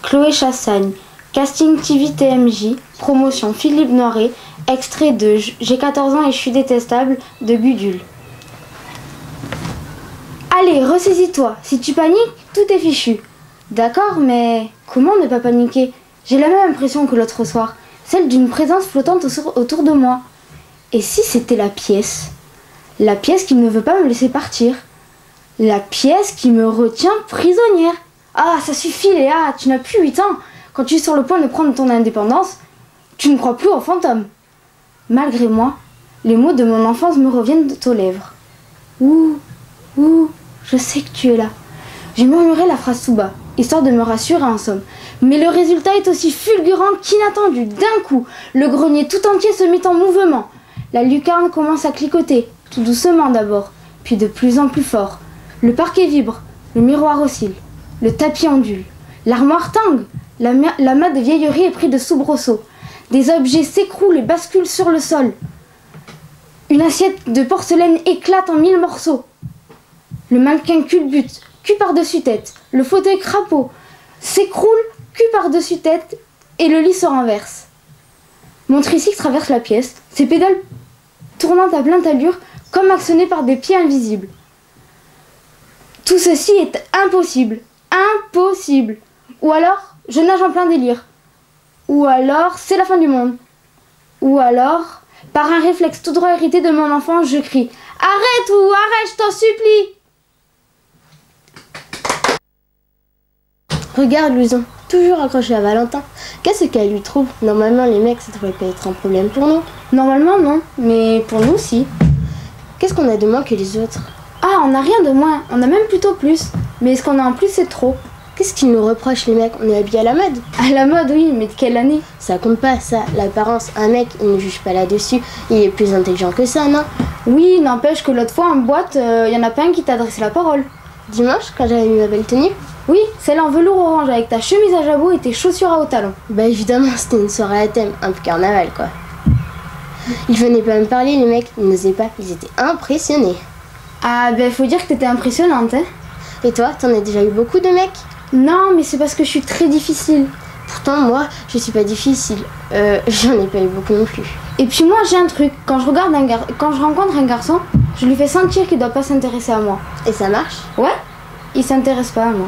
Chloé Chassagne, casting TV TMJ, promotion Philippe Noiret, extrait de J'ai 14 ans et je suis détestable de Gudule. Allez, ressaisis-toi, si tu paniques, tout est fichu. D'accord, mais comment ne pas paniquer? J'ai la même impression que l'autre soir, celle d'une présence flottante autour de moi. Et si c'était la pièce? La pièce qui ne veut pas me laisser partir. La pièce qui me retient prisonnière. Ah, ça suffit Léa, tu n'as plus 8 ans. Quand tu es sur le point de prendre ton indépendance, tu ne crois plus aux fantômes. Malgré moi, les mots de mon enfance me reviennent aux lèvres. Ouh, je sais que tu es là. J'ai murmuré la phrase tout bas, histoire de me rassurer en somme. Mais le résultat est aussi fulgurant qu'inattendu. D'un coup, le grenier tout entier se met en mouvement. La lucarne commence à cliquoter, tout doucement d'abord, puis de plus en plus fort. Le parquet vibre, le miroir oscille, le tapis ondule. L'armoire tangue, l'amas de vieillerie est pris de soubresauts. Des objets s'écroulent et basculent sur le sol. Une assiette de porcelaine éclate en 1000 morceaux. Le mannequin culbute, cul par-dessus tête. Le fauteuil crapaud s'écroule, cul par-dessus tête, et le lit se renverse. Mon tricycle traverse la pièce, ses pédales tournant à pleine allure, comme actionnées par des pieds invisibles. Tout ceci est impossible. Impossible. Ou alors, je nage en plein délire. Ou alors, c'est la fin du monde. Ou alors, par un réflexe tout droit hérité de mon enfance, je crie « Arrête ou arrête, je t'en supplie !» Regarde Louison, toujours accroché à Valentin. Qu'est-ce qu'elle lui trouve? Normalement les mecs ça devrait pas être un problème pour nous. Normalement non, mais pour nous si. Qu'est-ce qu'on a de moins que les autres? Ah, on n'a rien de moins, on a même plutôt plus. Mais ce qu'on a en plus c'est trop. Qu'est-ce qu'ils nous reprochent les mecs? On est habillés à la mode. À la mode oui, mais de quelle année? Ça compte pas ça, l'apparence. Un mec il ne juge pas là-dessus, il est plus intelligent que ça, non? Oui, n'empêche que l'autre fois en boîte, y en a pas un qui t'a adressé la parole. Dimanche, quand j'avais mis ma belle tenue? Oui, celle en velours orange avec ta chemise à jabot et tes chaussures à haut talons. Bah évidemment, c'était une soirée à thème, un peu carnaval quoi. Ils venaient pas me parler les mecs, ils n'osaient pas, ils étaient impressionnés. Ah ben faut dire que t'étais impressionnante hein. Et toi, t'en as déjà eu beaucoup de mecs? Non, mais c'est parce que je suis très difficile. Pourtant moi, je suis pas difficile, j'en ai pas eu beaucoup non plus. Et puis moi j'ai un truc, quand je rencontre un garçon, je lui fais sentir qu'il doit pas s'intéresser à moi. Et ça marche? Ouais, il s'intéresse pas à moi.